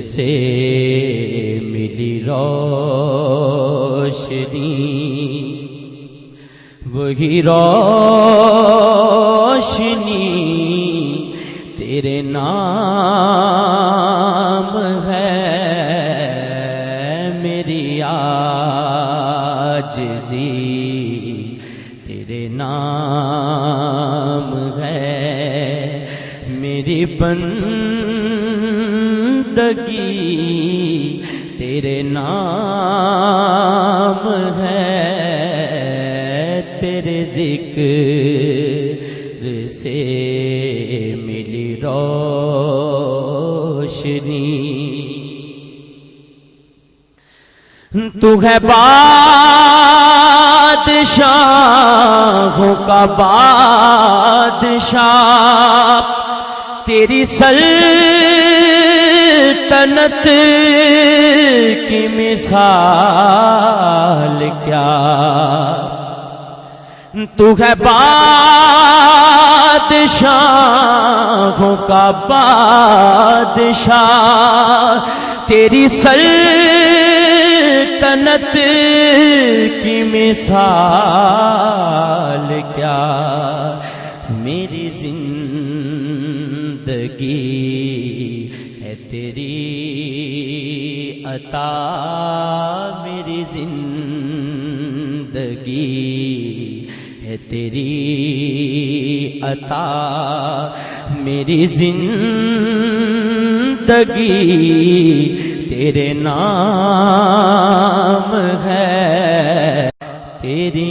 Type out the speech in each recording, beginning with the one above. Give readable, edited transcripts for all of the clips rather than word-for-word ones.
سے ملی روشنی، وہی روشنی تیرے نام ہے، میری عاجزی تیرے نام ہے، میری بندگی تیرے نام ہے، تیرے ذکر سے ملی روشنی۔ تو ہے بادشاہوں کا بادشاہ، تیری سلطنت کی مثال کیا، تو ہے بادشاہوں کا بادشاہ، تیری سلطنت کی مثال کیا، میری زندگی ہے تیری عطا، میری زندگی ہے تیری عطا، میری زندگی تیرے نام ہے، تیری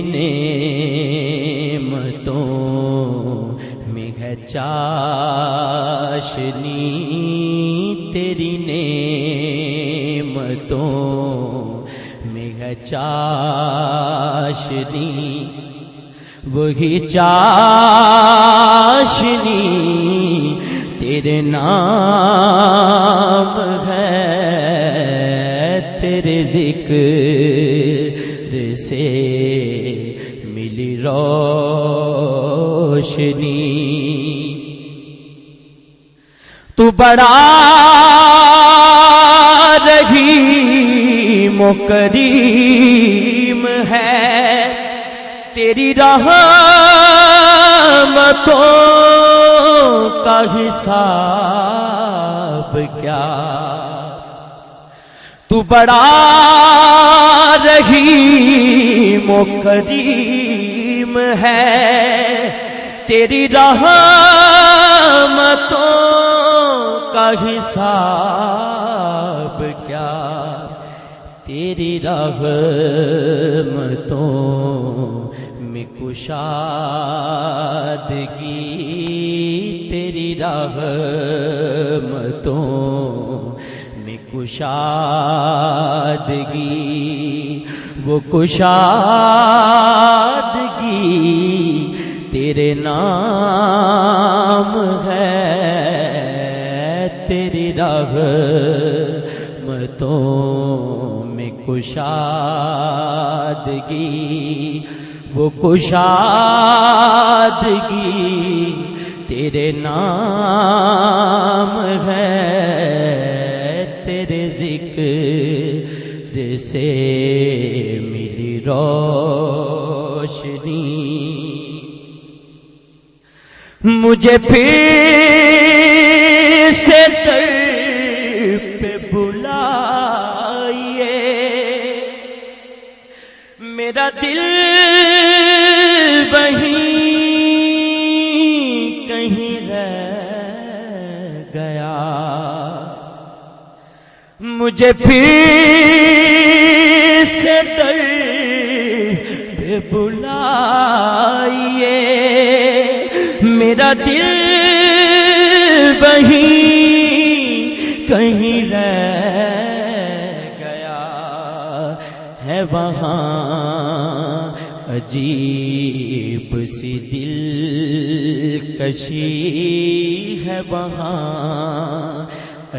نعمتوں میں ہے چاشنی، تیری نعمتوں میں ہے چاشنی، وہی چاشنی تیرے نام ہے، تیرے ذکر سے ملی روشنی۔ تو بڑا رحیم و کریم ہے، تیری رحمتوں کا حساب کیا، تو بڑا رحیم و کریم ہے، تیری رحمتوں کا حساب کیا، تیری رحمتوں میں کشادگی، تیری رحمتوں میں کشادگی، وہ کشادگی تیرے نام ہے، تیری رحمتوں میں کشادگی، وہ کشادگی تیرے نام ہے، تیرے ذکر سے ملی روشنی، مجھے پھر سے در پہ بلائیے، میرا دل وہیں کہیں رہ گیا، مجھے پھر سے در پہ بلائیے، میرا دل وہیں کہیں رہ گیا ہے، وہاں عجیب سی دلکشی ہے، وہاں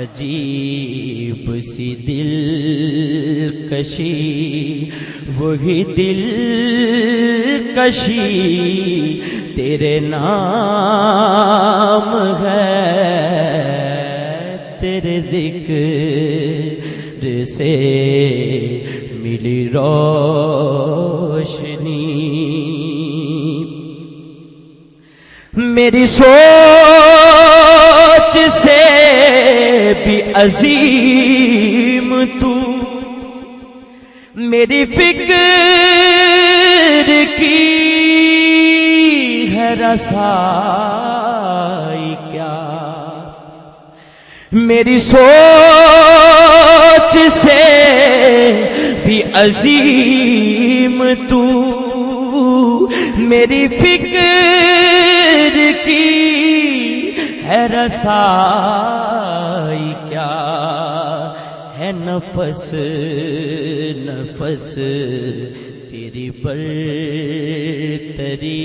عجیب سی دلکشی، وہی دلکشی تیرے نام ہے، تیرے ذکر سے ملی روشنی، میری سوچ سے بھی عظیم تو، میری فکر کی ہے رسائی کیا، میری سوچ سے بھی عظیم تو، میری فکر کی ہے رسائی کیا، ہے نفس نفس تیری برتری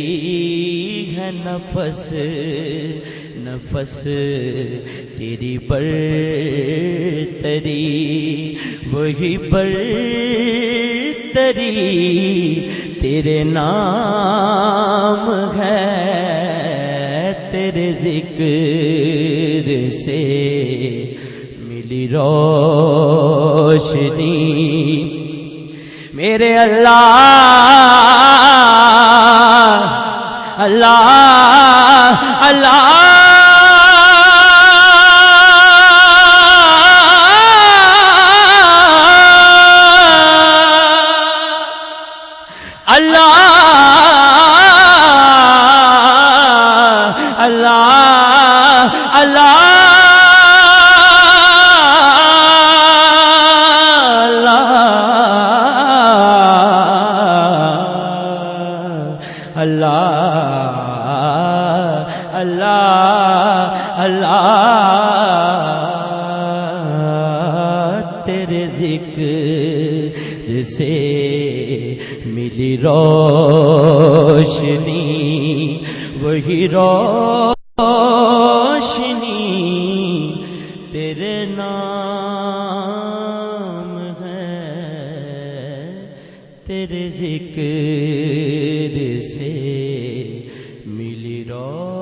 ہے، نفس نفس تیری برتری، وہی برتری تیرے نام ہے، تیرے ذکر سے ملی روشنی، میرے اللہ اللہ اللہ اللہ اللہ اللہ اللہ اللہ اللہ، تیرے ذکر سے ملی روشنی، وہی روشنی تیرے نام ہے، تیرے ذکر سے ملی روشنی۔